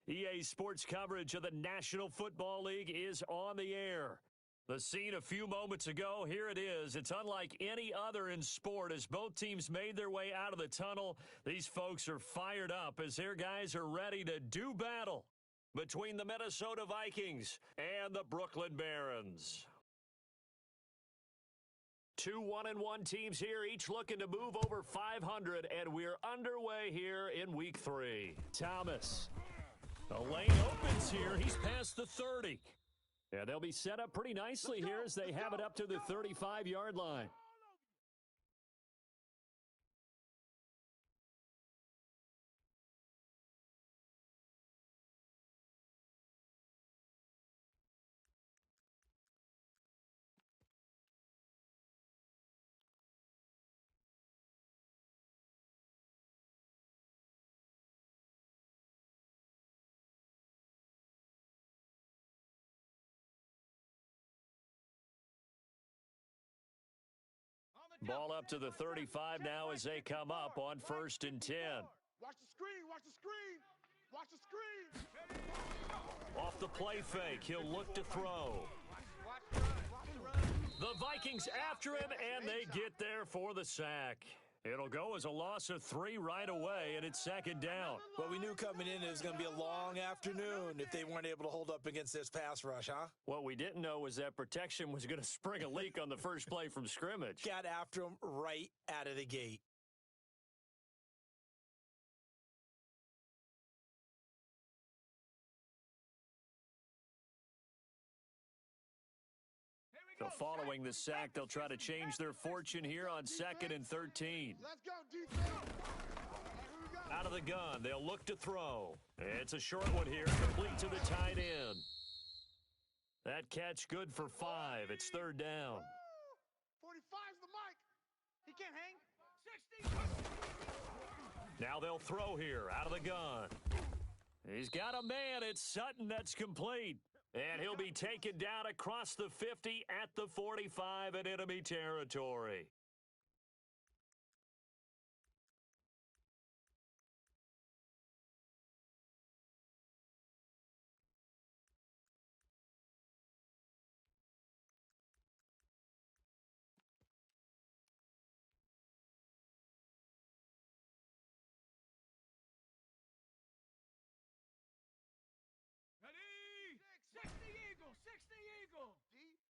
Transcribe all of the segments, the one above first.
EA Sports coverage of the National Football League is on the air. The scene a few moments ago, here it is. It's unlike any other in sport as both teams made their way out of the tunnel. These folks are fired up as their guys are ready to do battle between the Minnesota Vikings and the Brooklyn Barons. Two 1-1 teams here, each looking to move over 500, and we're underway here in Week 3. Thomas. The lane opens here. He's past the 30. And they'll be set up pretty nicely here as they have it up to the 35-yard line. Ball up to the 35 now as they come up on 1st and 10. Watch the screen, watch the screen, watch the screen. Off the play fake, he'll look to throw. The Vikings after him, and they get there for the sack. It'll go as a loss of 3 right away, and it's 2nd down. Well, we knew coming in it was going to be a long afternoon if they weren't able to hold up against this pass rush, huh? What we didn't know was that protection was going to spring a leak on the first play from scrimmage. Got after him right out of the gate. So following the sack, they'll try to change their fortune here on 2nd and 13. Let's go, defense. Out of the gun, they'll look to throw. It's a short one here, complete to the tight end. That catch good for 5. It's 3rd down. 45's the mic. He can't hang. 60. Now they'll throw here, out of the gun. He's got a man. It's Sutton that's complete. And he'll be taken down across the 50 at the 45 in enemy territory.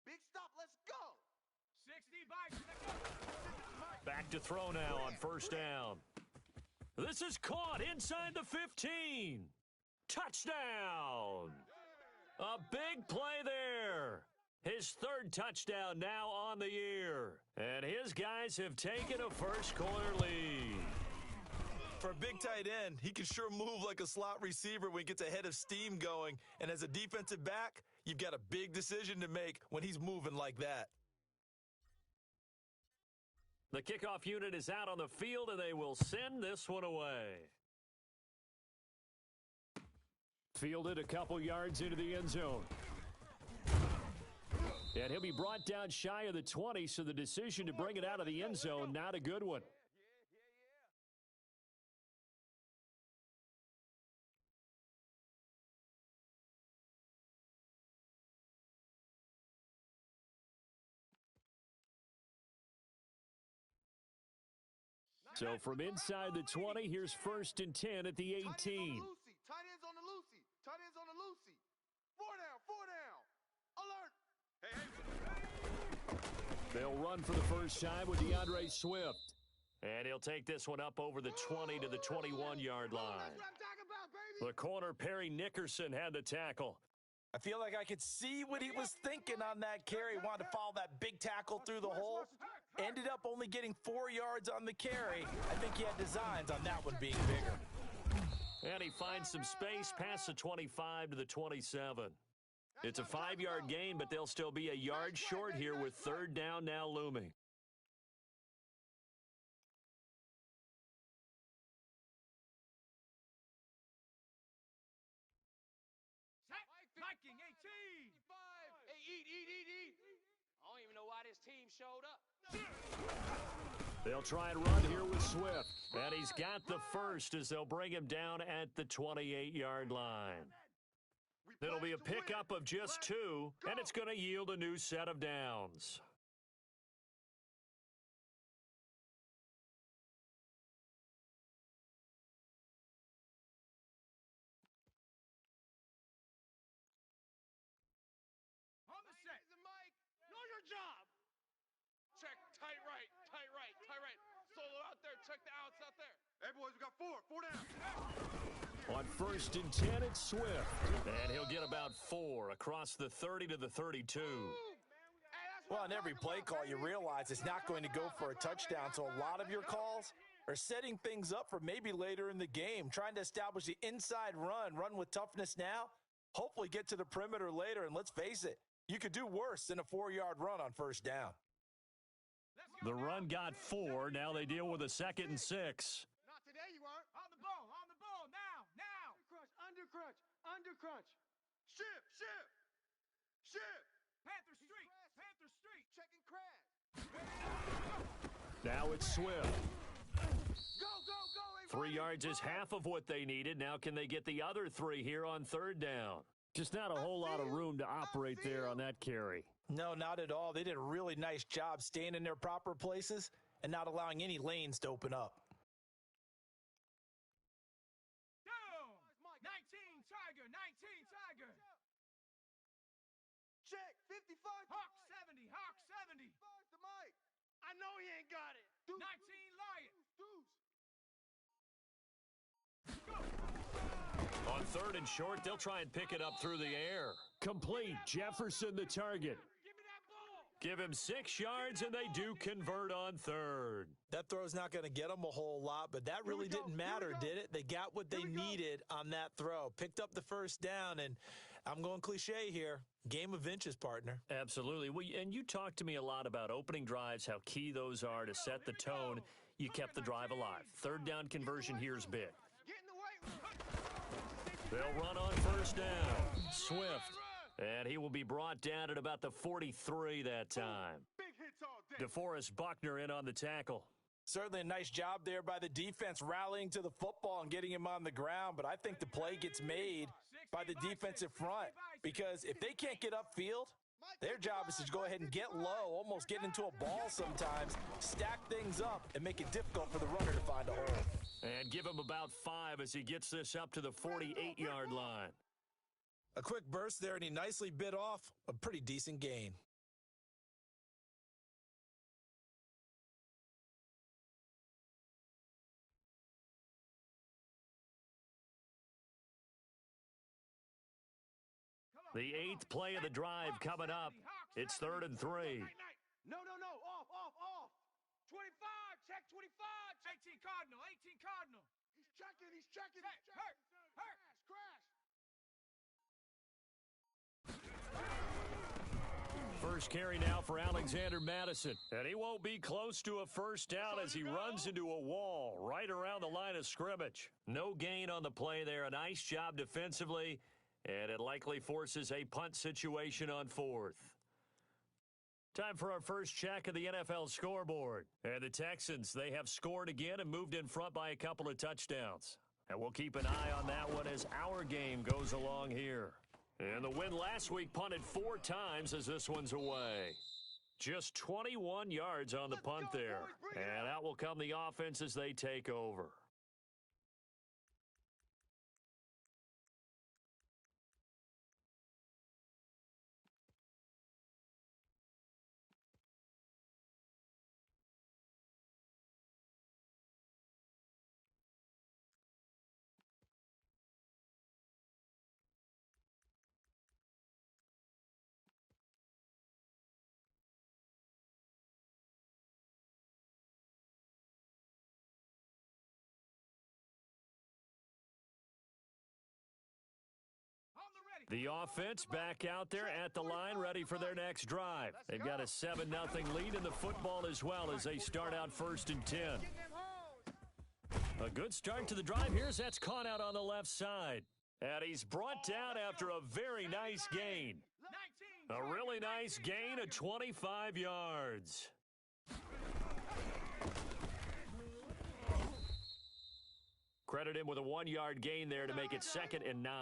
Big stop, let's go. 60 Vikings, let's go. Back to throw now on 1st down. This is caught inside the 15. Touchdown. A big play there. His 3rd touchdown now on the year. And his guys have taken a first-quarter lead. For a big tight end, he can sure move like a slot receiver when he gets a head of steam going. And as a defensive back, you've got a big decision to make when he's moving like that. The kickoff unit is out on the field, and they will send this one away. Fielded a couple yards into the end zone. And he'll be brought down shy of the 20, so the decision to bring it out of the end zone, not a good one. So from inside the 20, here's 1st and 10 at the 18. Tight ends on the Lucy. Tight ends on the Lucy. 4 down. Alert. They'll run for the first time with DeAndre Swift. And he'll take this one up over the 20 to the 21-yard line. That's what I'm talking about, baby. The corner, Perry Nickerson, had the tackle. I feel like I could see what he was thinking on that carry. Wanted to follow that big tackle through the hole. Ended up only getting 4 yards on the carry. I think he had designs on that one being bigger. And he finds some space past the 25 to the 27. It's a 5-yard gain, but they'll still be a yard short here with 3rd down now looming. Viking 18. Hey, eat. I don't even know why this team showed up. They'll try and run here with Swift. And he's got the first as they'll bring him down at the 28-yard line. It'll be a pickup of just 2, and it's going to yield a new set of downs. On the set. Know your job. Check, tight right, tight right, tight right. Solo out there, check the outs out there. Hey, boys, we got 4 down. On 1st and 10, it's Swift. And he'll get about 4 across the 30 to the 32. Well, on every play call, you realize it's not going to go for a touchdown, so a lot of your calls are setting things up for maybe later in the game, trying to establish the inside run with toughness now, hopefully get to the perimeter later, and let's face it, you could do worse than a 4-yard run on 1st down. The run got 4. Now they deal with a 2nd and 6. Not today, you aren't. On the ball, now. Under crunch. Shift. Panther Street. Checking crash. Now it's Swift. Go. 3 yards is half of what they needed. Now can they get the other 3 here on 3rd down? Just not a whole lot of room to operate there on that carry. No, not at all. They did a really nice job staying in their proper places and not allowing any lanes to open up. Down. 19 Tiger. Check, 55. Hawk 70. The mic. I know he ain't got it. 19 Lion. On 3rd and short, they'll try and pick it up through the air. Complete. Jefferson the target. Give me that ball. Give him 6 yards, and they do convert on 3rd. That throw's not going to get them a whole lot, but that really didn't matter, did it? They got what they needed on that throw. Picked up the 1st down, and I'm going cliche here. Game of inches, partner. Absolutely. Well, and you talked to me a lot about opening drives, how key those are to set the tone. You kept the drive alive. 3rd down conversion here is big. Get in the weight room. They'll run on 1st down. Swift. And he will be brought down at about the 43 that time. Big hits all day. DeForest Buckner in on the tackle. Certainly a nice job there by the defense rallying to the football and getting him on the ground, but I think the play gets made by the defensive front because if they can't get upfield, their job is to go ahead and get low, almost get into a ball sometimes, stack things up, and make it difficult for the runner to find a hole. And give him about 5 as he gets this up to the 48-yard line. A quick burst there, and he nicely bit off a pretty decent gain. The 8th play of the drive coming up. It's 3rd and 3. No. Off. 25. Check 25. 18 Cardinal. He's checking. Hurt. Crash. First carry now for Alexander Madison. And he won't be close to a 1st down as he runs into a wall right around the line of scrimmage. No gain on the play there. A nice job defensively. And it likely forces a punt situation on 4th. Time for our first check of the NFL scoreboard. And the Texans, they have scored again and moved in front by a couple of touchdowns. And we'll keep an eye on that one as our game goes along here. And the win last week punted 4 times as this one's away. Just 21 yards on the punt there. And out will come the offense as they take over. The offense back out there at the line, ready for their next drive. They've got a 7-0 lead in the football as well as they start out 1st and 10. A good start to the drive. Here's that's caught out on the left side. And he's brought down after a very nice gain. A really nice gain of 25 yards. Credit him with a 1-yard gain there to make it 2nd and 9.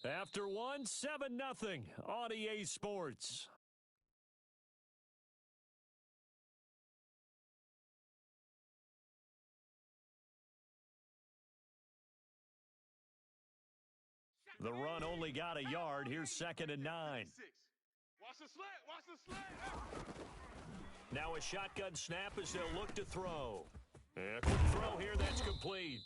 After one, 7-0 on EA Sports. The run only got a yard. Here's 2nd and 9. Watch the slant. Watch the slant. Now a shotgun snap as they'll look to throw. And a quick throw here that's complete.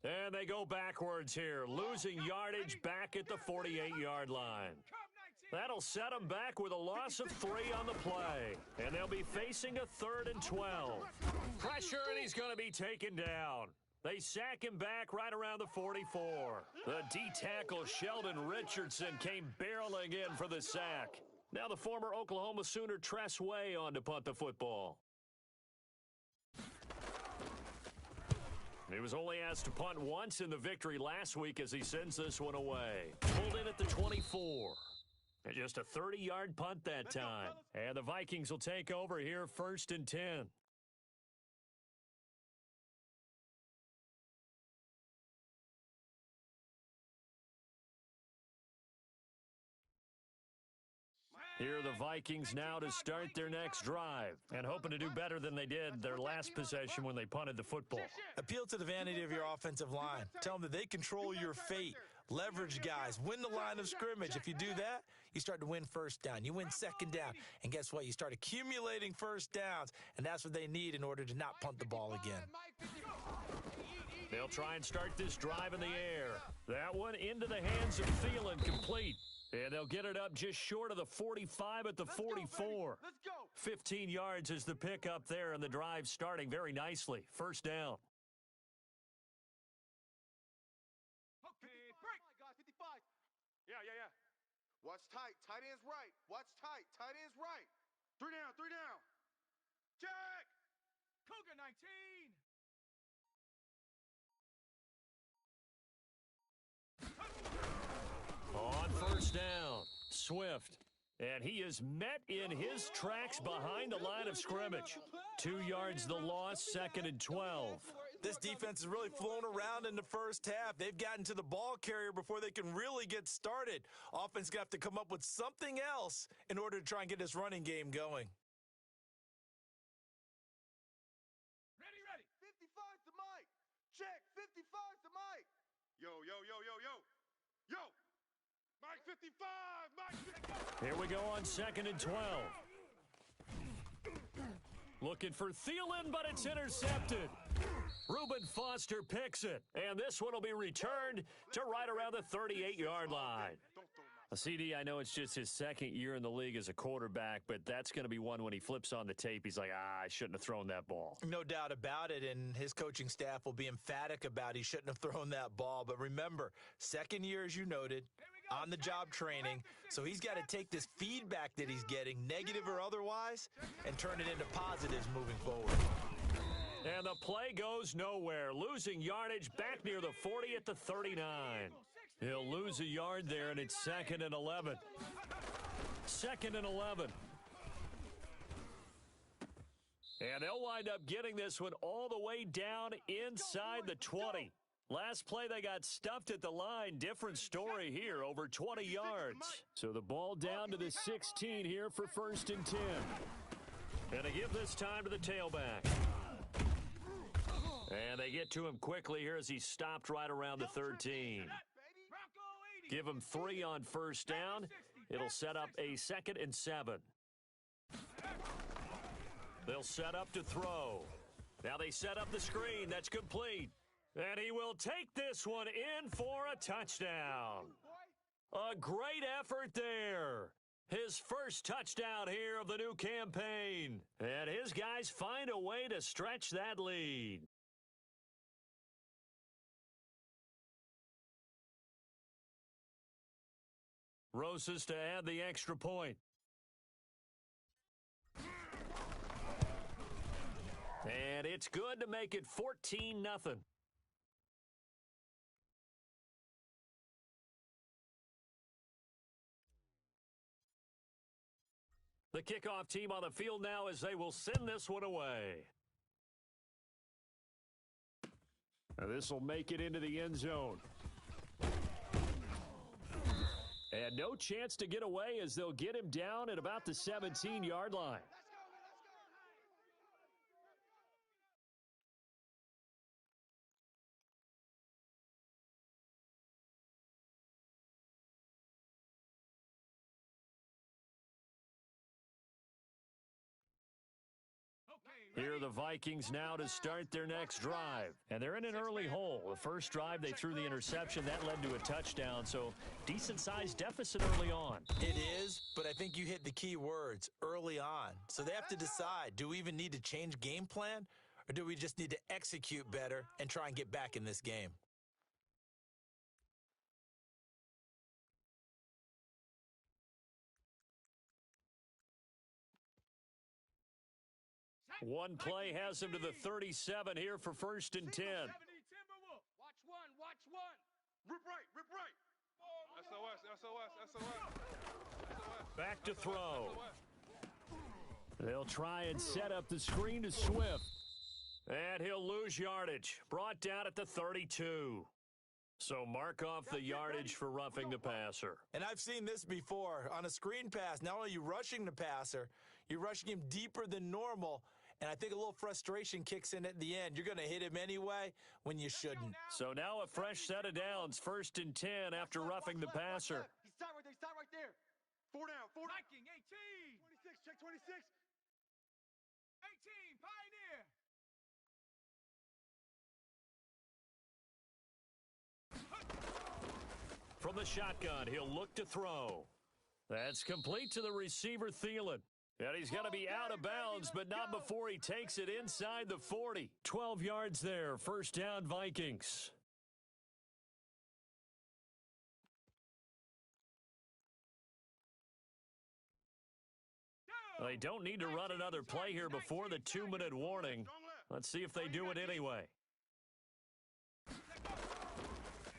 And they go backwards here, losing yardage back at the 48-yard line. That'll set them back with a loss of 3 on the play. And they'll be facing a 3rd and 12. Pressure, and he's going to be taken down. They sack him back right around the 44. The D-tackle Sheldon Richardson came barreling in for the sack. Now the former Oklahoma Sooner Tress Way on to punt the football. He was only asked to punt once in the victory last week as he sends this one away. Pulled in at the 24. And just a 30-yard punt that time. And the Vikings will take over here 1st and 10. Here are the Vikings now to start their next drive and hoping to do better than they did their last possession when they punted the football. Appeal to the vanity of your offensive line. Tell them that they control your fate. Leverage guys. Win the line of scrimmage. If you do that, you start to win 1st down. You win 2nd down. And guess what? You start accumulating 1st downs, and that's what they need in order to not punt the ball again. They'll try and start this drive in the air. That one into the hands of Thielen, complete. And they'll get it up just short of the 45 at the 44. 15 yards is the pickup there, and the drive starting very nicely. 1st down. Okay, break. Guys, 55. Yeah. Watch tight. Tight end's right. Watch tight. Tight end's right. 3 down. Check. Cougar 19. On 1st down, Swift. And he is met in his tracks behind the line of scrimmage. 2 yards the loss, 2nd and 12. This defense has really flown around in the 1st half. They've gotten to the ball carrier before they can really get started. Offense going to have to come up with something else in order to try and get this running game going. Ready. 55's the mic. Check. 55's the mic. Yo. Mike 55. Mike 55. Here we go on 2nd and 12. Looking for Thielen, but it's intercepted. Reuben Foster picks it, and this one will be returned to right around the 38-yard line. CD, I know it's just his 2nd year in the league as a quarterback, but that's going to be one when he flips on the tape, he's like, I shouldn't have thrown that ball. No doubt about it, and his coaching staff will be emphatic about he shouldn't have thrown that ball. But remember, 2nd year, as you noted, on-the-job training, so he's got to take this feedback that he's getting, negative or otherwise, and turn it into positives moving forward. And the play goes nowhere, losing yardage back near the 40 at the 39. He'll lose a yard there, and it's 2nd and 11. 2nd and 11. And they'll wind up getting this one all the way down inside the 20. Last play, they got stuffed at the line. Different story here, over 20 yards. So the ball down to the 16 here for 1st and 10. And they give this time to the tailback. And they get to him quickly here as he stopped right around the 13. Give him 3 on 1st down. It'll set up a 2nd and 7. They'll set up to throw. Now they set up the screen. That's complete. And he will take this one in for a touchdown. A great effort there. His first touchdown here of the new campaign. And his guys find a way to stretch that lead. Rosas to add the extra point. And it's good to make it 14-0. The kickoff team on the field now as they will send this one away. This will make it into the end zone. And no chance to get away as they'll get him down at about the 17-yard line. Here are the Vikings now to start their next drive. And they're in an early hole. The first drive, they threw the interception. That led to a touchdown, so decent-sized deficit early on. It is, but I think you hit the key words, early on. So they have to decide, do we even need to change game plan, or do we just need to execute better and try and get back in this game? One play has him to the 37 here for 1st and 10. Watch one. Rip right. SOS. Back to throw. They'll try and set up the screen to Swift. And he'll lose yardage. Brought down at the 32. So mark off the yardage for roughing the passer. And I've seen this before. On a screen pass, not only are you rushing the passer, you're rushing him deeper than normal. And I think a little frustration kicks in at the end. You're going to hit him anyway when you shouldn't. So now a fresh set of downs, 1st and 10 after roughing the passer. He's stop right there. 4 down. Viking 18. 26, check 26. 18, Pioneer. From the shotgun, he'll look to throw. That's complete to the receiver, Thielen. And he's going to be out of bounds, but not before he takes it inside the 40. 12 yards there, 1st down Vikings. They don't need to run another play here before the 2-minute warning. Let's see if they do it anyway.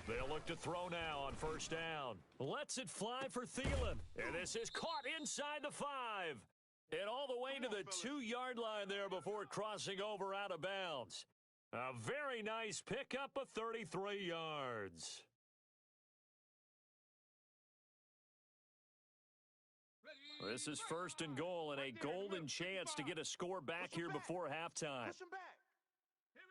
They'll look to throw now on 1st down. Lets it fly for Thielen. And this is caught inside the 5. And all the way to the 2-yard line there before crossing over out of bounds. A very nice pickup of 33 yards. This is 1st and goal and a golden chance to get a score back here before halftime.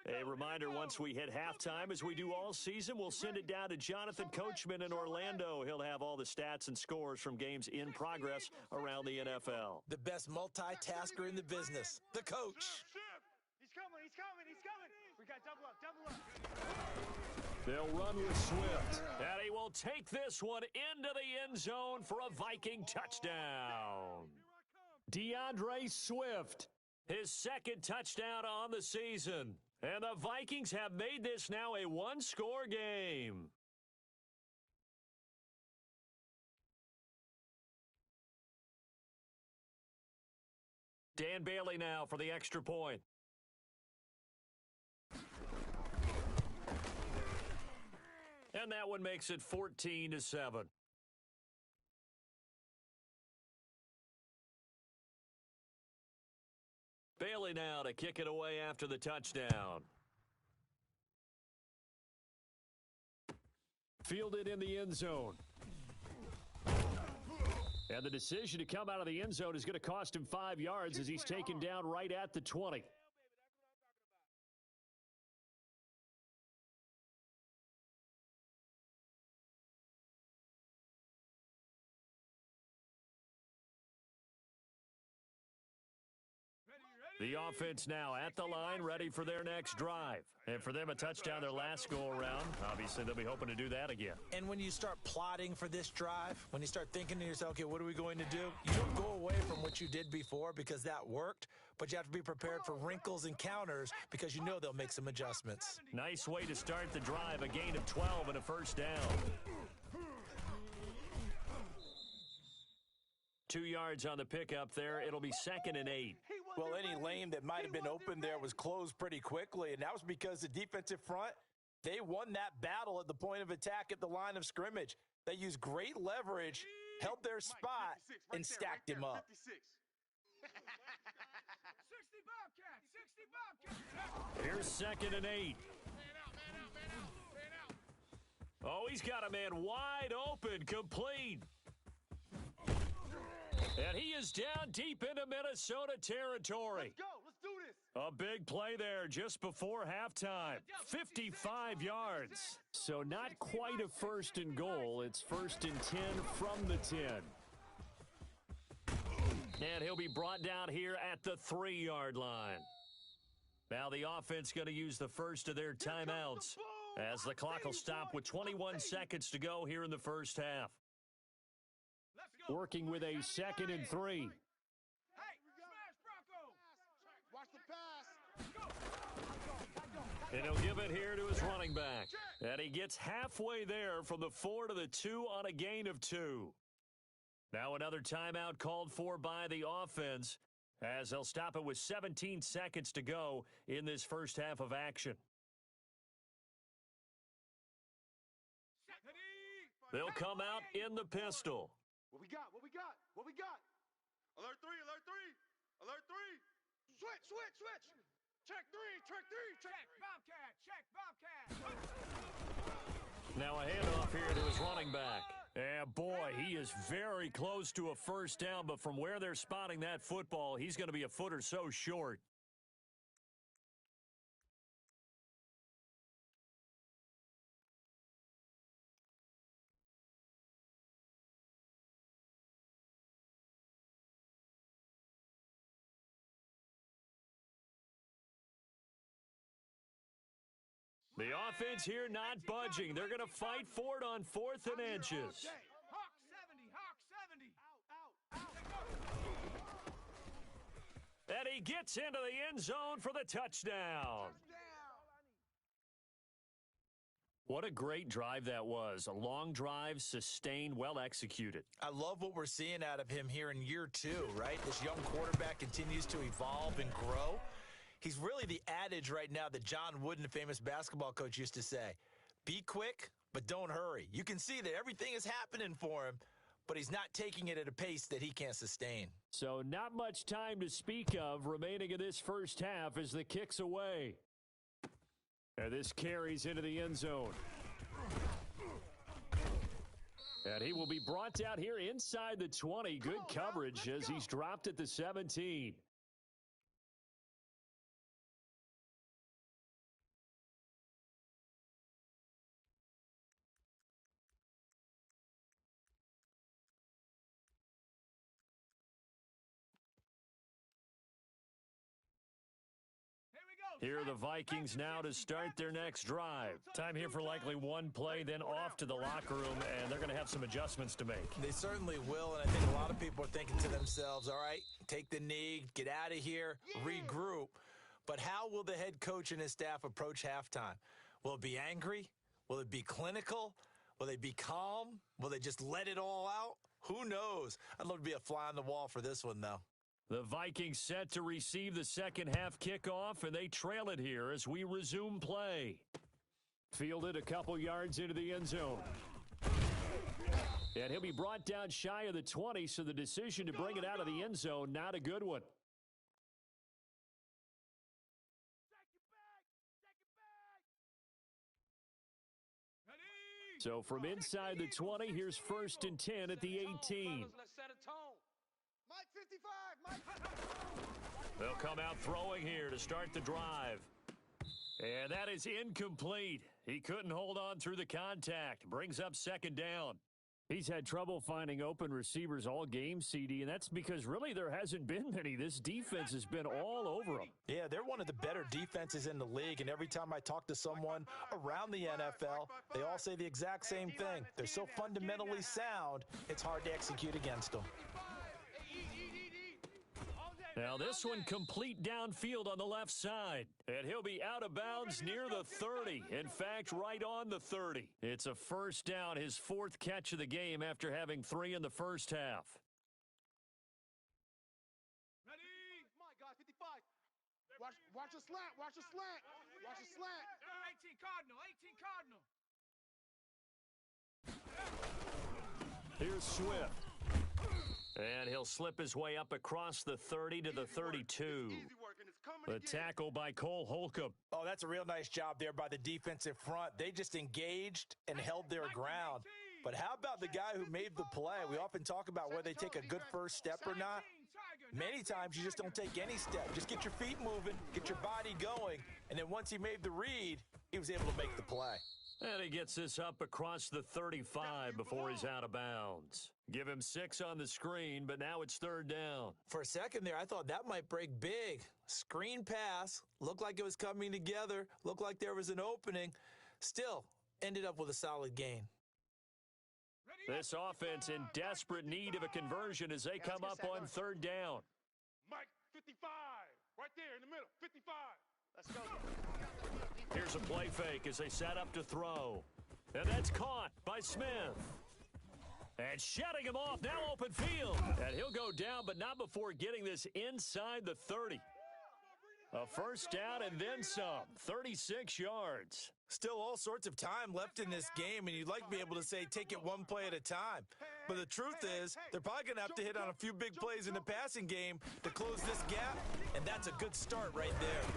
A reminder, once we hit halftime, as we do all season, we'll send it down to Jonathan Coachman in Orlando. He'll have all the stats and scores from games in progress around the NFL. The best multitasker in the business, the coach. He's coming. We got double up. They'll run with Swift, and he will take this one into the end zone for a Viking touchdown. DeAndre Swift, his 2nd touchdown on the season. And the Vikings have made this now a 1-score game. Dan Bailey now for the extra point. And that one makes it 14-7. Bailey now to kick it away after the touchdown. Fielded in the end zone. And the decision to come out of the end zone is going to cost him 5 yards as he's taken down right at the 20. The offense now at the line, ready for their next drive. And for them, a touchdown their last go-around. Obviously, they'll be hoping to do that again. And when you start plotting for this drive, when you start thinking to yourself, okay, what are we going to do? You don't go away from what you did before because that worked, but you have to be prepared for wrinkles and counters because you know they'll make some adjustments. Nice way to start the drive, a gain of 12 and a 1st down. 2 yards on the pickup there. It'll be 2nd and 8. Well, any lane that might have been open there was closed pretty quickly, and that was because the defensive front, they won that battle at the point of attack at the line of scrimmage. They used great leverage, held their spot, and stacked him up. 60 Bobcats. Here's 2nd and 8. he's got a man wide open, complete. And he is down deep into Minnesota territory. Let's go. Let's do this. A big play there just before halftime. 55 yards. So not quite a first and goal. It's first and 10 from the 10. And he'll be brought down here at the 3-yard line. Now the offense going to use the first of their timeouts as the clock will stop with 21 seconds to go here in the first half. Working with a 2nd and 3. Hey, smash Bronco! Watch the pass. And he'll give it here to his running back. And he gets halfway there from the 4 to the 2 on a gain of 2. Now another timeout called for by the offense as they'll stop it with 17 seconds to go in this first half of action. They'll come out in the pistol. What we got? What we got? What we got? Alert 3, alert 3, alert 3. Switch, switch, switch. Check 3, check 3, Check Bobcat! Check Bobcat! Now a handoff here to his running back. And boy, he is very close to a first down, but from where they're spotting that football, he's going to be a foot or so short. The offense here not budging. They're going to fight for it on 4th and inches. Hawk 70! Hawk 70! Out, out, out. And he gets into the end zone for the touchdown. What a great drive that was. A long drive, sustained, well executed. I love what we're seeing out of him here in year 2, right? This young quarterback continues to evolve and grow. He's really the adage right now that John Wooden, the famous basketball coach, used to say. Be quick, but don't hurry. You can see that everything is happening for him, but he's not taking it at a pace that he can't sustain. So not much time to speak of remaining in this first half as the kick's away. And this carries into the end zone. And he will be brought down here inside the 20. Good coverage as he's dropped at the 17. Here are the Vikings now to start their next drive. Time here for likely one play, then off to the locker room, and they're going to have some adjustments to make. They certainly will, and I think a lot of people are thinking to themselves, all right, take the knee, get out of here, regroup. But how will the head coach and his staff approach halftime? Will it be angry? Will it be clinical? Will they be calm? Will they just let it all out? Who knows? I'd love to be a fly on the wall for this one, though. The Vikings set to receive the second half kickoff, and they trail it here as we resume play. Fielded a couple yards into the end zone. And he'll be brought down shy of the 20, so the decision to bring it out of the end zone, not a good one. So from inside the 20, here's 1st and 10 at the 18. Let's set a tone. Mike 55, Mike. They'll come out throwing here to start the drive. And that is incomplete. He couldn't hold on through the contact. Brings up 2nd down. He's had trouble finding open receivers all game, CD, and that's because really there hasn't been many. This defense has been all over them. Yeah, they're one of the better defenses in the league, and every time I talk to someone around the NFL, they all say the exact same thing. They're so fundamentally sound, it's hard to execute against them. Now this one complete downfield on the left side. And he'll be out of bounds near the 30. In fact, right on the 30. It's a first down, his 4th catch of the game after having 3 in the first half. Ready? My God, 55. Watch a slant, watch a slant. Watch a slant. 18 Cardinal, 18 Cardinal. Here's Swift. And he'll slip his way up across the 30 to the 32. Easy work in this The tackle by Cole Holcomb. Oh, that's a real nice job there by the defensive front. They just engaged and held their ground. But how about the guy who made the play? We often talk about whether they take a good first step or not. Many times you just don't take any step. Just get your feet moving, get your body going, and then once he made the read, he was able to make the play. And he gets this up across the 35 before he's out of bounds. Give him 6 on the screen, but now it's third down. For a second there, I thought that might break big. Screen pass, looked like it was coming together, looked like there was an opening. Still, ended up with a solid gain. This offense in desperate need of a conversion as they come up on third down. Mike, 55, right there in the middle, 55. Let's go. Here's a play fake as they set up to throw. And that's caught by Smith. And shutting him off, now open field. And he'll go down, but not before getting this inside the 30. A first down and then some, 36 yards. Still all sorts of time left in this game, and you'd like to be able to say take it one play at a time. But the truth is, they're probably going to have to hit on a few big plays in the passing game to close this gap, and that's a good start right there.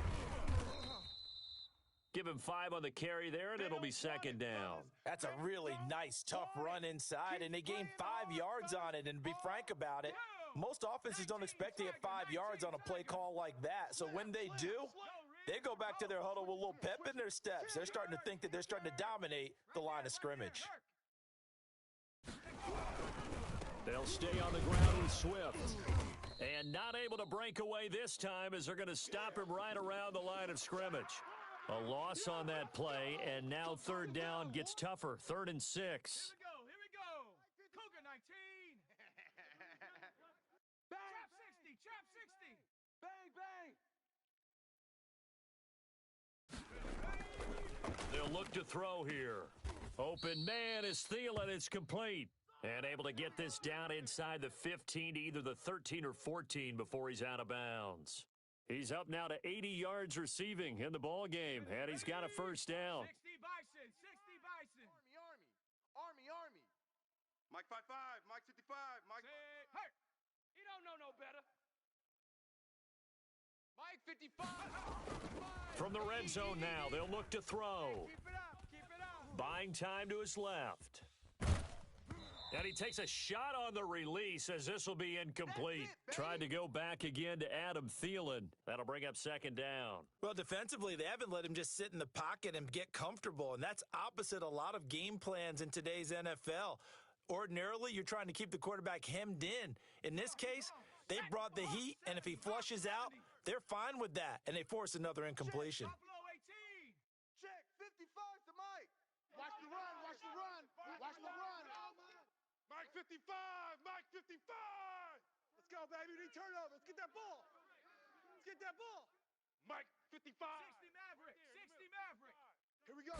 Give him 5 on the carry there, and it'll be second down. That's a really nice, tough run inside, and they gained 5 yards on it. And to be frank about it, most offenses don't expect to get 5 yards on a play call like that. So when they do, they go back to their huddle with a little pep in their steps. They're starting to think that they're starting to dominate the line of scrimmage. They'll stay on the ground with Swift. And not able to break away this time as they're going to stop him right around the line of scrimmage. A loss on that play, and now third down gets tougher. 3rd and 6. Here we go. Cougar 19. Trap 60. Bang, bang. They'll look to throw here. Open man is Thielen. It's complete. And able to get this down inside the 15 to either the 13 or 14 before he's out of bounds. He's up now to 80 yards receiving in the ball game, and he's got a first down. 60 Bison, 60 Bison. Army. Mike 55, Mike 55, Mike. Hurt. He don't know no better. Mike 55. From the red zone now, they'll look to throw. Keep it up. Buying time to his left. And he takes a shot on the release as this will be incomplete. Tried to go back again to Adam Thielen. That'll bring up second down. Well, defensively, they haven't let him just sit in the pocket and get comfortable, and that's opposite a lot of game plans in today's NFL. Ordinarily, you're trying to keep the quarterback hemmed in. In this case, they brought the heat, and if he flushes out, they're fine with that, and they force another incompletion. Check, 55 to Mike. Watch the run. Mike 55, Mike 55. Let's go, baby. We need turnover. Let's get that ball. Mike 55. 60 Maverick. Here we go.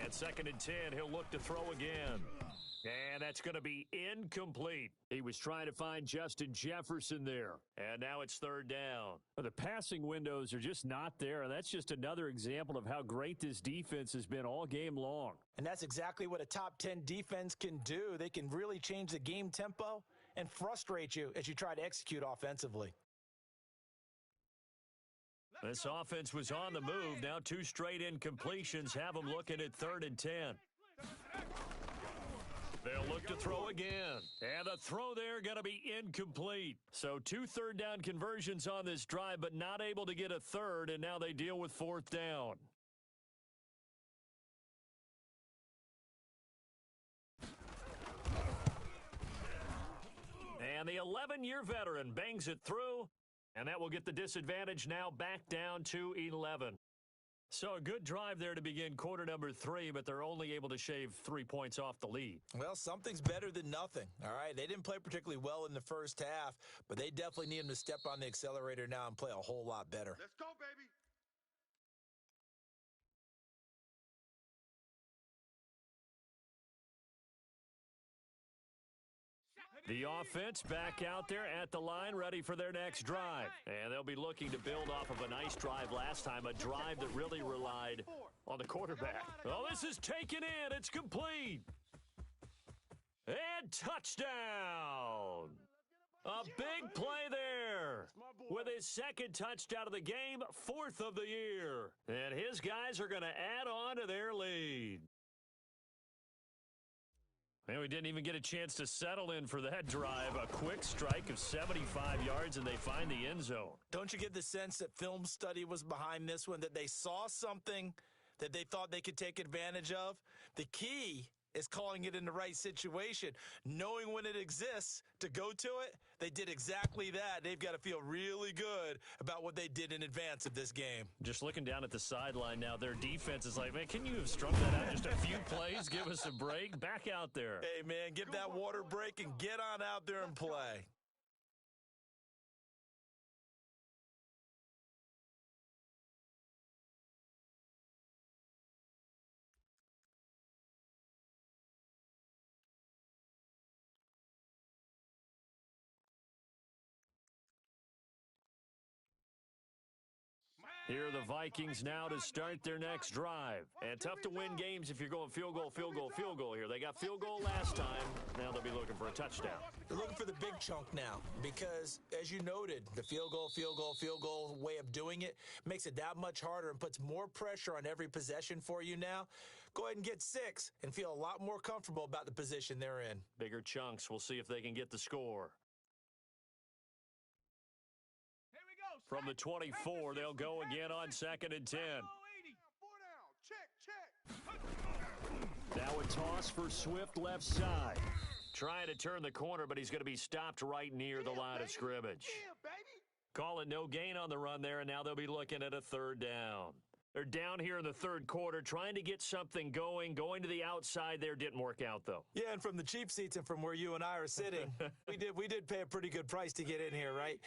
And 2nd and 10, he'll look to throw again. And that's going to be incomplete. He was trying to find Justin Jefferson there. And now it's third down. The passing windows are just not there, and that's just another example of how great this defense has been all game long. And that's exactly what a top 10 defense can do. They can really change the game tempo and frustrate you as you try to execute offensively. This offense was on the move. Now 2 straight incompletions have them looking at 3rd and 10. They'll look to throw again. And the throw there going to be incomplete. So 2 third down conversions on this drive, but not able to get a third, and now they deal with 4th down. And the 11-year veteran bangs it through, and that will get the disadvantage now back down to 11. So a good drive there to begin quarter number 3, but they're only able to shave 3 points off the lead. Well, something's better than nothing, all right? They didn't play particularly well in the first half, but they definitely need them to step on the accelerator now and play a whole lot better. Let's go, baby. The offense back out there at the line, ready for their next drive. And they'll be looking to build off of a nice drive last time, a drive that really relied on the quarterback. Oh, this is taken in. It's complete. And touchdown. A big play there with his second touchdown of the game, 4th of the year. And his guys are going to add on to their lead. And we didn't even get a chance to settle in for that drive. A quick strike of 75 yards, and they find the end zone. Don't you get the sense that film study was behind this one, that they saw something that they thought they could take advantage of? The key is calling it in the right situation, knowing when it exists to go to it. They did exactly that. They've got to feel really good about what they did in advance of this game. Just looking down at the sideline now, their defense is like, man, can you have strung that out just a few plays? Give us a break. Back out there. Hey, man, get that water break and get on out there and play. Here are the Vikings now to start their next drive. And tough to win games if you're going field goal, field goal, field goal here. They got field goal last time. Now they'll be looking for a touchdown. They're looking for the big chunk now because, as you noted, the field goal way of doing it makes it that much harder and puts more pressure on every possession for you now. Go ahead and get 6 and feel a lot more comfortable about the position they're in. Bigger chunks. We'll see if they can get the score. From the 24, they'll go again on 2nd and 10. Now a toss for Swift left side. Trying to turn the corner, but he's going to be stopped right near the line of scrimmage. Call it no gain on the run there, and now they'll be looking at a 3rd down. They're down here in the 3rd quarter, trying to get something going. Going to the outside there didn't work out, though. Yeah, and from the cheap seats and from where you and I are sitting, we did pay a pretty good price to get in here, right?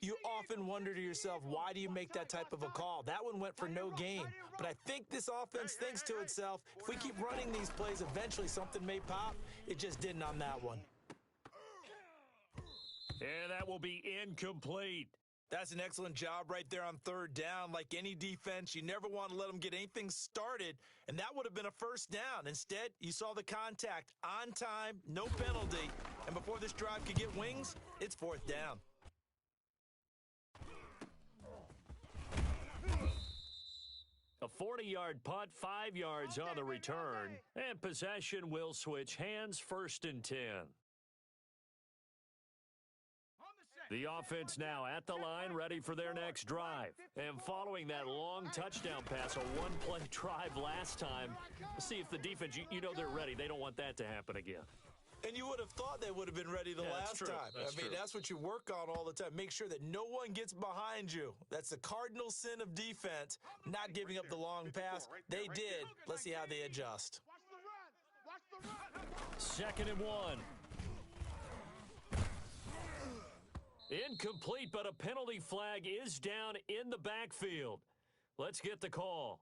You often wonder to yourself, why do you make that type of a call? That one went for no gain. But I think this offense thinks to itself, if we keep running these plays, eventually something may pop. It just didn't on that one. And that will be incomplete. That's an excellent job right there on 3rd down. Like any defense, you never want to let them get anything started, and that would have been a 1st down. Instead, you saw the contact on time, no penalty, and before this drive could get wings, it's 4th down. A 40-yard punt, 5 yards on the return, and possession will switch hands, 1st and 10. The offense now at the line, ready for their next drive. And following that long touchdown pass, a one-play drive last time, let's see if the defense, you know they're ready. They don't want that to happen again. And you would have thought they would have been ready the last time. That's what you work on all the time. Make sure that no one gets behind you. That's the cardinal sin of defense, not giving up the long pass. They did. Let's see how they adjust. 2nd and 1. Incomplete, but a penalty flag is down in the backfield. Let's get the call.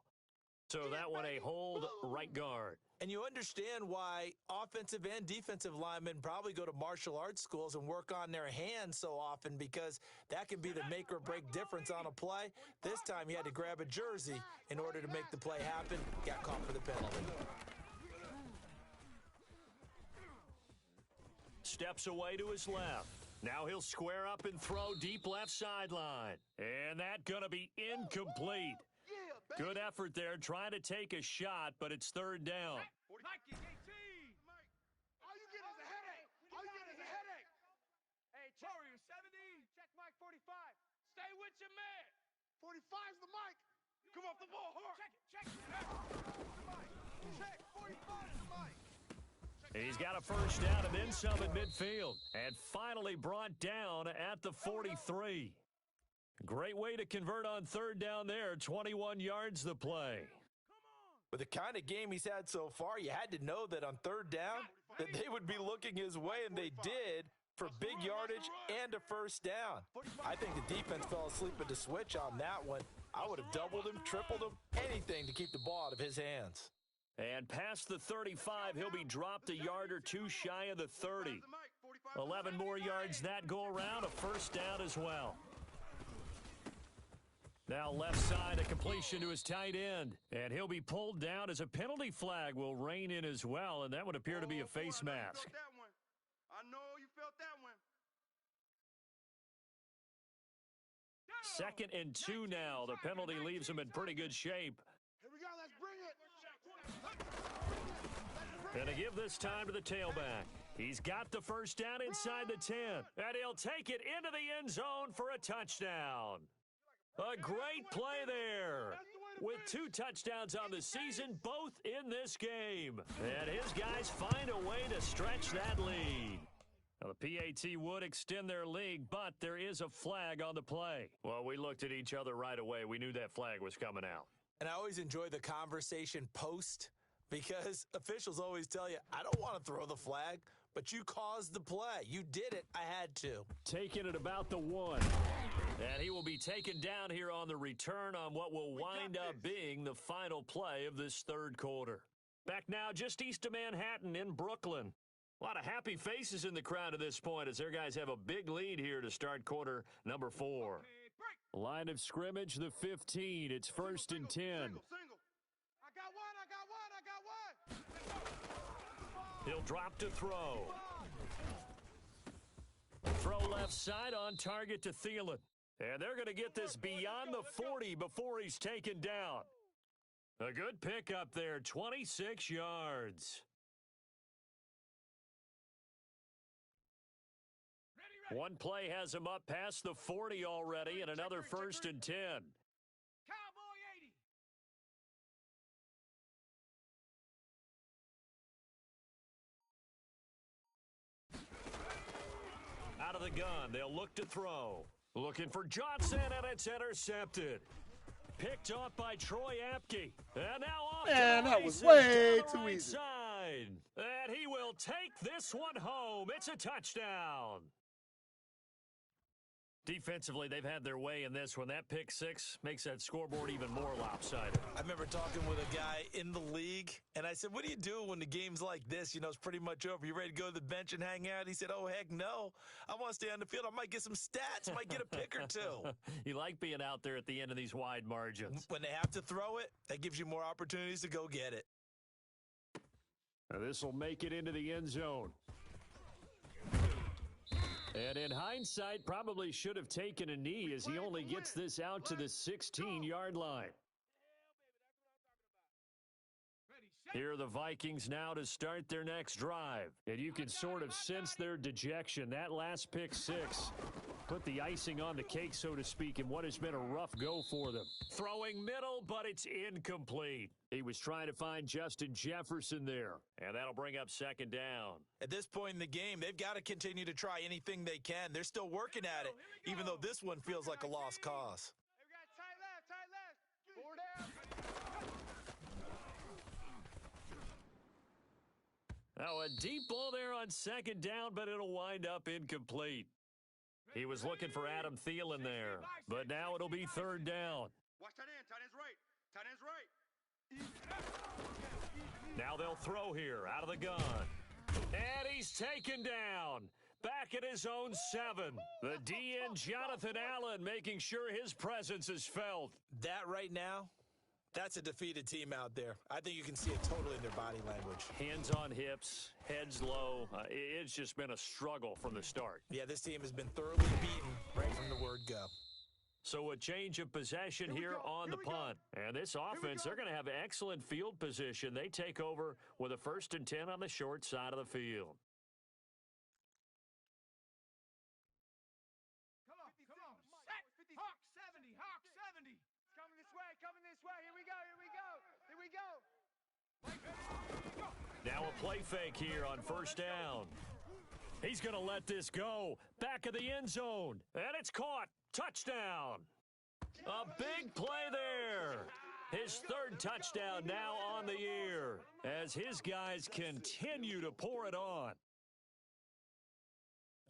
So that one a hold, right guard. And you understand why offensive and defensive linemen probably go to martial arts schools and work on their hands so often, because that can be the make or break difference on a play. This time he had to grab a jersey in order to make the play happen. Got caught for the penalty. Steps away to his left. Now he'll square up and throw deep left sideline. And that's going to be incomplete. Good effort there, trying to take a shot, but it's 3rd down. Mike is 18. Mike, all you get is a headache. All you get is a headache. Hey, Warrior 70. Check Mike 45. Stay with your man. 45's the mic. Come off the ball hard. Check it. Check. 45's the mic. He's got a 1st down and then some at midfield. And finally brought down at the 43. Great way to convert on 3rd down there. 21 yards the play. With the kind of game he's had so far, you had to know that on 3rd down that they would be looking his way, and they did, for big yardage and a 1st down. I think the defense fell asleep at the switch on that one. I would have doubled him, tripled him, anything to keep the ball out of his hands. And past the 35, he'll be dropped a yard or two shy of the 30. 11 more yards that go around, a 1st down as well. Now left side, a completion to his tight end. And he'll be pulled down as a penalty flag will rein in as well, and that would appear to be a face mask. I know you felt that one. 2nd and 2 now. The penalty leaves them in pretty good shape. Here we go, let's bring it. And to give this time to the tailback. He's got the first down inside the 10. And he'll take it into the end zone for a touchdown. A great play there. With 2 touchdowns on the season, both in this game. And his guys find a way to stretch that lead. Now, the PAT would extend their lead, but there is a flag on the play. Well, we looked at each other right away. We knew that flag was coming out. And I always enjoy the conversation post because officials always tell you, I don't want to throw the flag, but you caused the play. You did it. I had to. Taking it about the 1. And he will be taken down here on the return on what will wind up being the final play of this 3rd quarter. Back now just east of Manhattan in Brooklyn. A lot of happy faces in the crowd at this point as their guys have a big lead here to start quarter number 4. Line of scrimmage, the 15. It's 1st and 10. Single. I got one. He'll drop to throw. Throw left side on target to Thielen. And they're going to get this beyond the 40 before he's taken down. A good pickup there, 26 yards. One play has him up past the 40 already, and another 1st and 10. Cowboy 80. Out of the gun, they'll look to throw. Looking for Johnson, and it's intercepted. Picked off by Troy Apke. And now off to the that was races way down the too right easy. side. And he will take this one home. It's a touchdown. Defensively, they've had their way in this one. That pick-6 makes that scoreboard even more lopsided. I remember talking with a guy in the league, and I said, what do you do when the game's like this? You know, it's pretty much over. You ready to go to the bench and hang out? He said, oh, heck no. I want to stay on the field. I might get some stats. Might get a pick or 2. You like being out there at the end of these wide margins. When they have to throw it, that gives you more opportunities to go get it. Now this will make it into the end zone. And in hindsight, probably should have taken a knee as he only gets this out to the 16-yard line. Here are the Vikings now to start their next drive. And you can sort of sense their dejection. That last pick-6 put the icing on the cake, so to speak, in what has been a rough go for them. Throwing middle, but it's incomplete. He was trying to find Justin Jefferson there, and that'll bring up 2nd down. At this point in the game, they've got to continue to try anything they can. They're still working at it, even though this one feels like a lost cause. We got tight left. 4 down. Now a deep ball there on 2nd down, but it'll wind up incomplete. He was looking for Adam Thielen there, but now it'll be 3rd down. Watch tight end. Tight end's right. Tight end's right. Now they'll throw here out of the gun. And he's taken down. Back at his own 7. The DN Jonathan Allen making sure his presence is felt. That right now, that's a defeated team out there. I think you can see it totally in their body language. Hands on hips, heads low. It's just been a struggle from the start. Yeah, this team has been thoroughly beaten right from the word go. So a change of possession here on the punt. And this offense, they're going to have excellent field position. They take over with a 1st and 10 on the short side of the field. Come on. Set. Hawk 70. It's coming this way. Here we go. Now a play fake here on 1st down. He's going to let this go. Back of the end zone. And it's caught. Touchdown. A big play there. His 3rd touchdown now on the year as his guys continue to pour it on.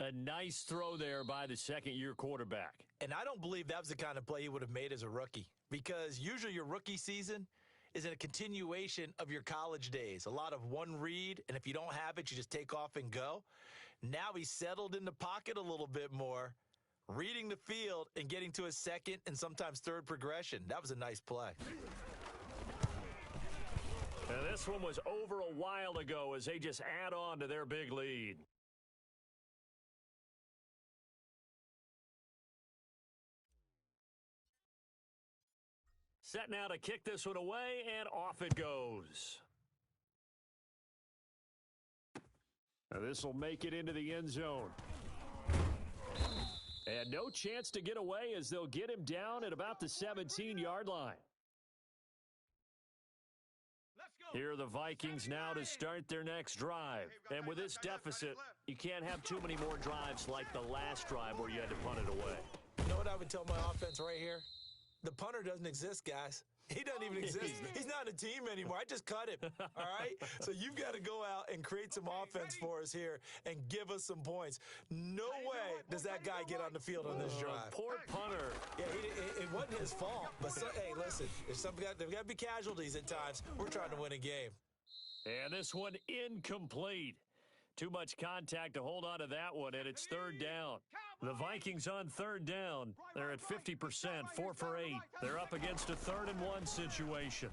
A nice throw there by the 2nd-year quarterback. And I don't believe that was the kind of play he would have made as a rookie, because usually your rookie season is a continuation of your college days. A lot of one read, and if you don't have it, you just take off and go. Now he's settled in the pocket a little bit more, reading the field and getting to his 2nd and sometimes 3rd progression. That was a nice play. And this one was over a while ago as they just add on to their big lead. Set now to kick this one away, and off it goes. Now this will make it into the end zone. And no chance to get away as they'll get him down at about the 17-yard line. Here are the Vikings now to start their next drive. And with this deficit, you can't have too many more drives like the last drive where you had to punt it away. You know what I would tell my offense right here? The punter doesn't exist, guys. He doesn't even exist. He's not a team anymore. I just cut him, all right? So you've got to go out and create some offense for us here and give us some points. No way does that guy get on the field on this drive. Poor punter. Yeah, it wasn't his fault. But, hey, listen, there's got to be casualties at times. We're trying to win a game. And this one incomplete. Too much contact to hold on to that one, and it's third down. The Vikings on third down. They're at 50%, 4 for 8. They're up against a 3rd-and-1 situation.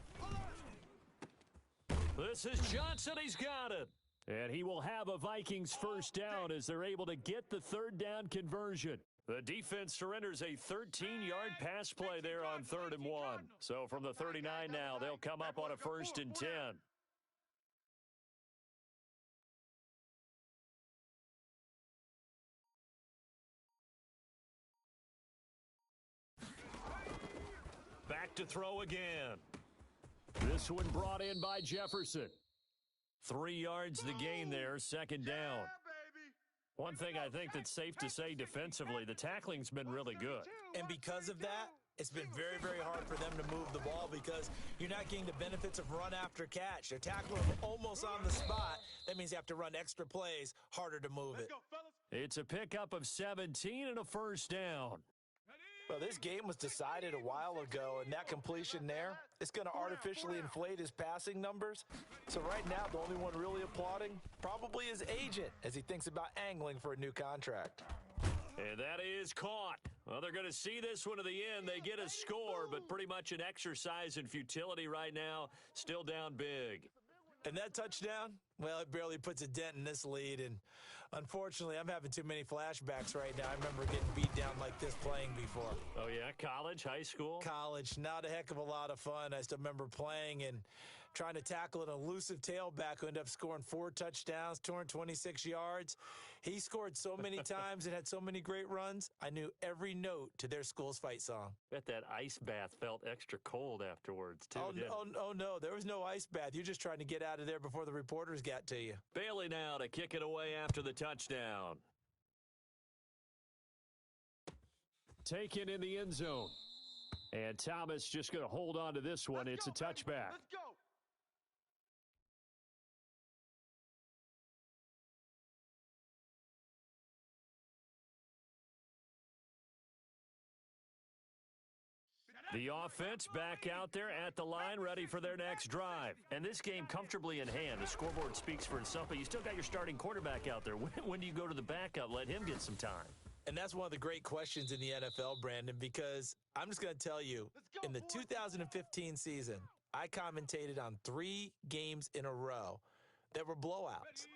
This is Johnson. He's got it. And he will have a Vikings first down as they're able to get the third down conversion. The defense surrenders a 13-yard pass play there on 3rd-and-1. So from the 39 now, they'll come up on a 1st and 10. Back to throw again. This one brought in by Jefferson. 3 yards the gain there, 2nd down. One thing I think that's safe to say defensively, the tackling's been really good. And because of that, it's been very, very hard for them to move the ball because you're not getting the benefits of run after catch. They're tackling them almost on the spot. That means you have to run extra plays, harder to move it. It's a pickup of 17 and a 1st down. Well, this game was decided a while ago, and that completion there, it's going to artificially inflate his passing numbers. So right now, the only one really applauding probably his agent as he thinks about angling for a new contract. And that is caught. Well, they're going to see this one to the end. They get a score, but pretty much an exercise in futility right now. Still down big. And that touchdown, well, it barely puts a dent in this lead. And unfortunately, I'm having too many flashbacks right now. I remember getting beat down like this playing before. Oh, yeah? College, high school? College. Not a heck of a lot of fun. I still remember playing and trying to tackle an elusive tailback who ended up scoring 4 touchdowns, 226 yards. He scored so many times and had so many great runs, I knew every note to their school's fight song. Bet that ice bath felt extra cold afterwards, too, Oh, no, there was no ice bath. You're just trying to get out of there before the reporters got to you. Bailey now to kick it away after the touchdown. Taken in the end zone. And Thomas just going to hold on to this one. It's a touchback. Let's go. The offense back out there at the line, ready for their next drive. And this game comfortably in hand. The scoreboard speaks for itself, but you still got your starting quarterback out there. When do you go to the backup? Let him get some time. And that's one of the great questions in the NFL, Brandon, because I'm just going to tell you, in the 2015 season, I commentated on 3 games in a row that were blowouts.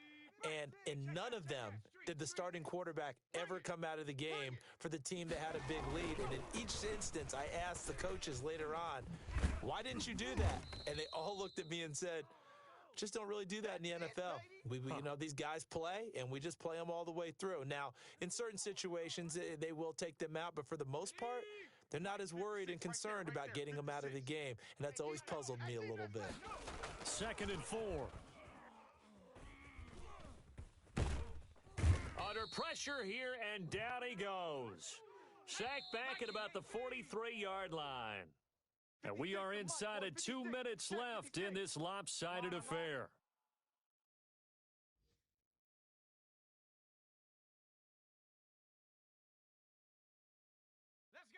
And in none of them did the starting quarterback ever come out of the game for the team that had a big lead. And in each instance, I asked the coaches later on, why didn't you do that? And they all looked at me and said, just don't really do that in the NFL. You know, these guys play, and we just play them all the way through. Now, in certain situations, they will take them out, but for the most part, they're not as worried and concerned about getting them out of the game, and that's always puzzled me a little bit. 2nd and 4. Under pressure here, and down he goes. Sacked back at about the 43-yard line. And we are inside of 2 minutes left in this lopsided affair.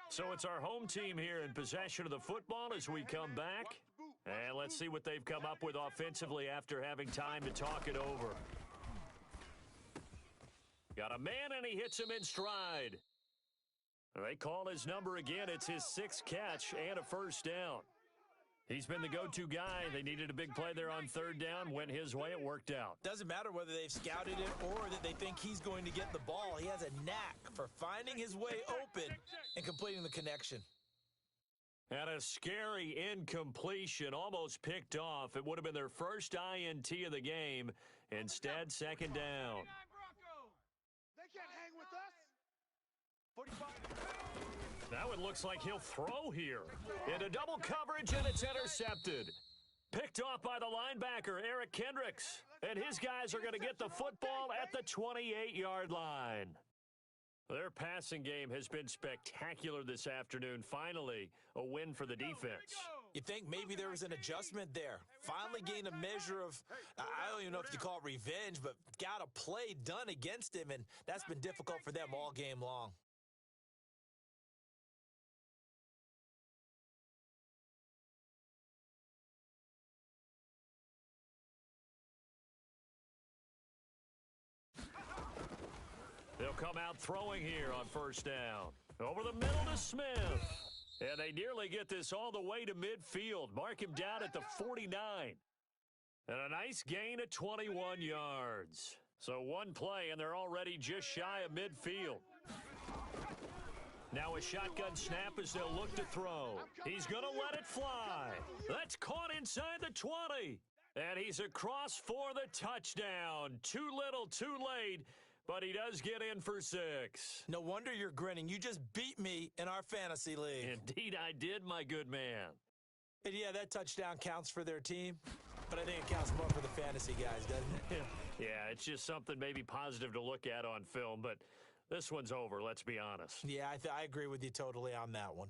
So it's our home team here in possession of the football as we come back. And let's see what they've come up with offensively after having time to talk it over. Got a man, and he hits him in stride. They call his number again. It's his 6th catch and a first down. He's been the go-to guy. They needed a big play there on 3rd down. Went his way. It worked out. Doesn't matter whether they've scouted it or that they think he's going to get the ball. He has a knack for finding his way open and completing the connection. And a scary incompletion, almost picked off. It would have been their first INT of the game. Instead, second down. They can't hang with us. 45. Now it looks like he'll throw here. Into double coverage, and it's intercepted. Picked off by the linebacker, Eric Kendricks. And his guys are going to get the football at the 28-yard line. Their passing game has been spectacular this afternoon. Finally, a win for the defense. You think maybe there was an adjustment there. Finally gained a measure of, I don't even know if you call it revenge, but got a play done against him, and that's been difficult for them all game long. They'll come out throwing here on first down. Over the middle to Smith. And they nearly get this all the way to midfield. Mark him down at the 49. And a nice gain of 21 yards. So one play, and they're already just shy of midfield. Now a shotgun snap as they'll look to throw. He's going to let it fly. That's caught inside the 20. And he's across for the touchdown. Too little, too late. But he does get in for 6. No wonder you're grinning. You just beat me in our fantasy league. Indeed I did, my good man. And yeah, that touchdown counts for their team, but I think it counts more for the fantasy guys, doesn't it? Yeah, it's just something maybe positive to look at on film, but this one's over, let's be honest. Yeah, I agree with you totally on that one.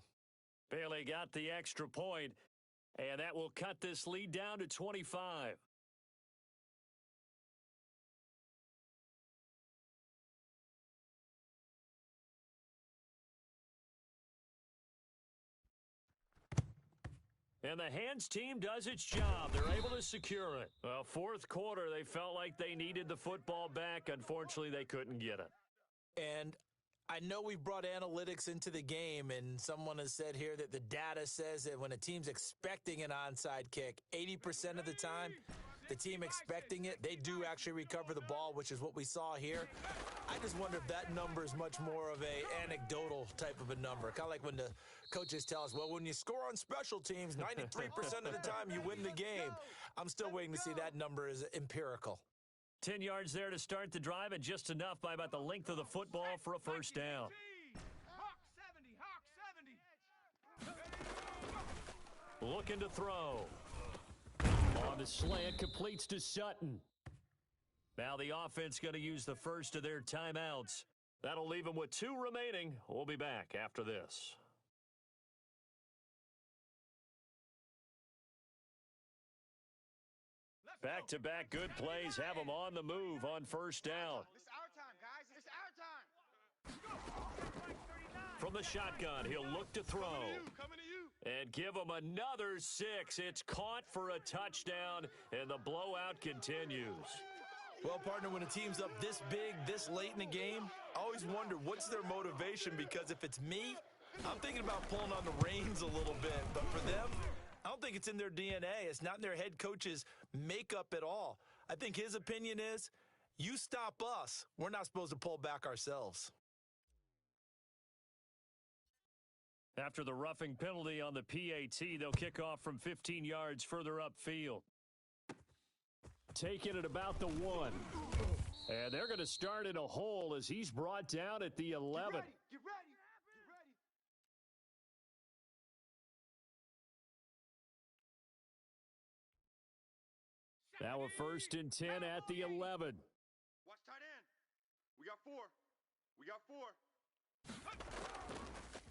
Bailey got the extra point, and that will cut this lead down to 25. And the hands team does its job. They're able to secure it. Well, fourth quarter, they felt like they needed the football back. Unfortunately, they couldn't get it. And I know we brought analytics into the game, and someone has said here that the data says that when a team's expecting an onside kick, 80% of the time, the team expecting it, they do actually recover the ball, which is what we saw here. I just wonder if that number is much more of a anecdotal type of a number. Kind of like when the coaches tell us, well, when you score on special teams, 93% of the time you win the game. I'm still waiting to see that number is empirical. 10 yards there to start the drive, and just enough by about the length of the football for a first down. Hawk 70. Looking to throw. On the slant, completes to Sutton. Now the offense going to use the first of their timeouts. That'll leave them with 2 remaining. We'll be back after this. Back-to-back good plays have them on the move on first down. It's our time, guys. It's our time. From the shotgun, he'll look to throw. Coming to you. And give them another 6. It's caught for a touchdown, and the blowout continues. Well, partner, when a team's up this big, this late in the game, I always wonder what's their motivation, because if it's me, I'm thinking about pulling on the reins a little bit. But for them, I don't think it's in their DNA. It's not in their head coach's makeup at all. I think his opinion is, you stop us, we're not supposed to pull back ourselves. After the roughing penalty on the PAT, they'll kick off from 15 yards further upfield. Taking it about the 1. And they're going to start in a hole as he's brought down at the 11. Get ready. Get ready. Now a 1st and 10 at the 11. Watch tight end. We got 4. We got 4.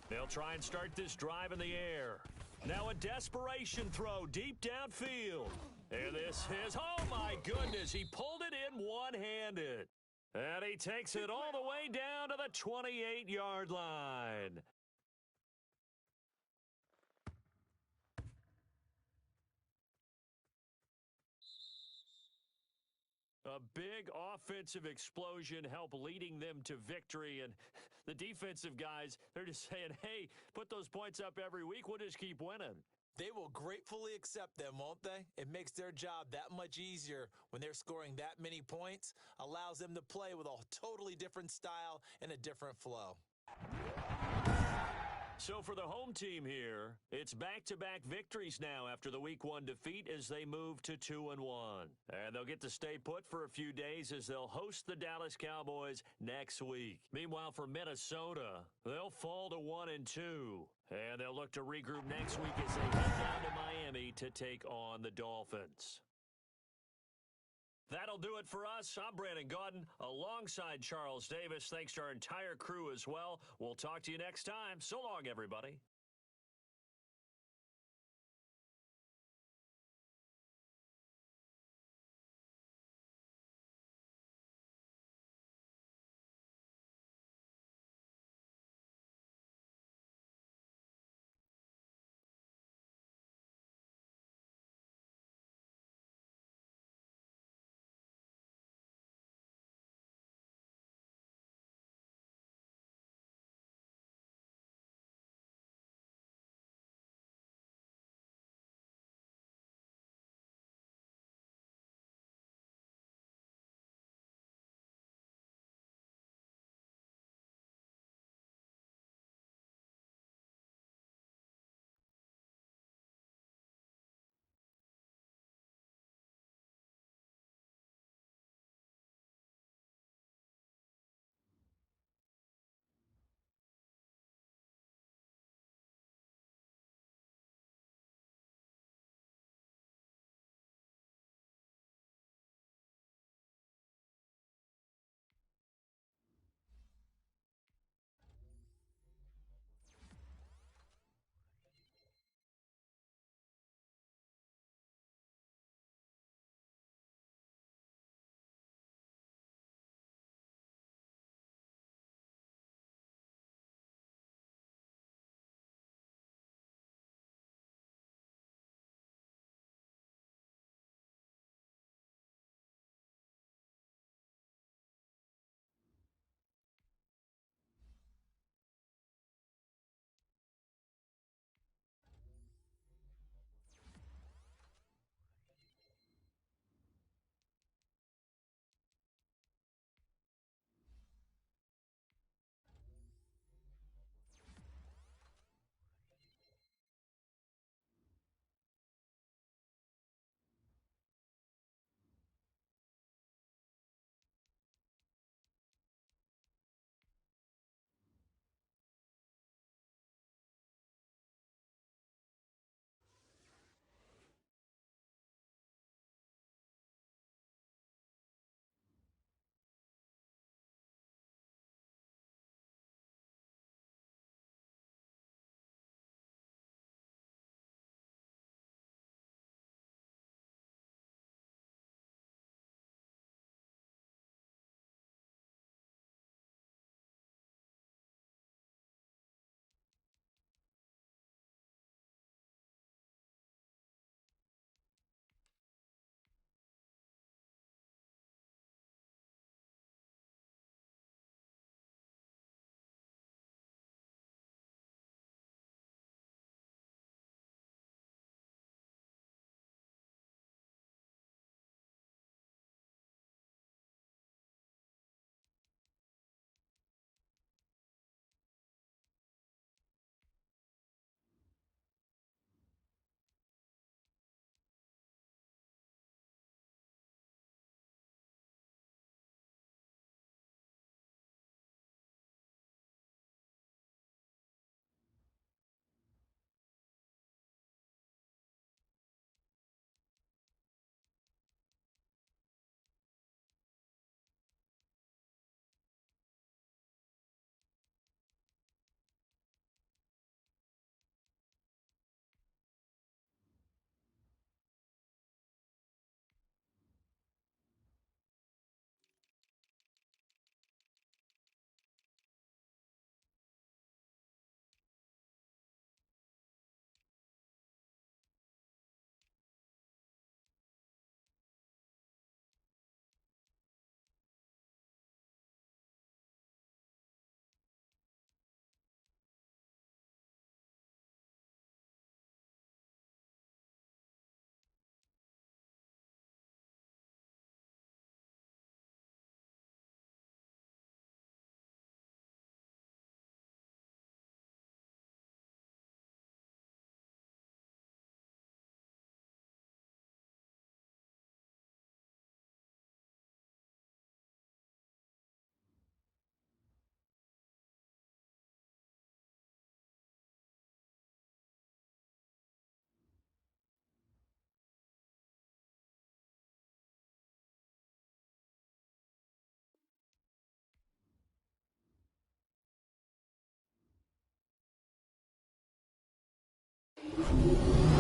They'll try and start this drive in the air. Now a desperation throw deep downfield. And this is, oh my goodness, he pulled it in one-handed. And he takes it all the way down to the 28-yard line. A big offensive explosion helped leading them to victory. And the defensive guys, they're just saying, hey, put those points up every week. We'll just keep winning. They will gratefully accept them, won't they? It makes their job that much easier when they're scoring that many points, allows them to play with a totally different style and a different flow. So for the home team here, it's back-to-back victories now after the Week 1 defeat as they move to 2-1. And they'll get to stay put for a few days as they'll host the Dallas Cowboys next week. Meanwhile, for Minnesota, they'll fall to 1-2. And they'll look to regroup next week as they head down to Miami to take on the Dolphins. That'll do it for us. I'm Brandon Gaudin alongside Charles Davis. Thanks to our entire crew as well. We'll talk to you next time. So long, everybody. now.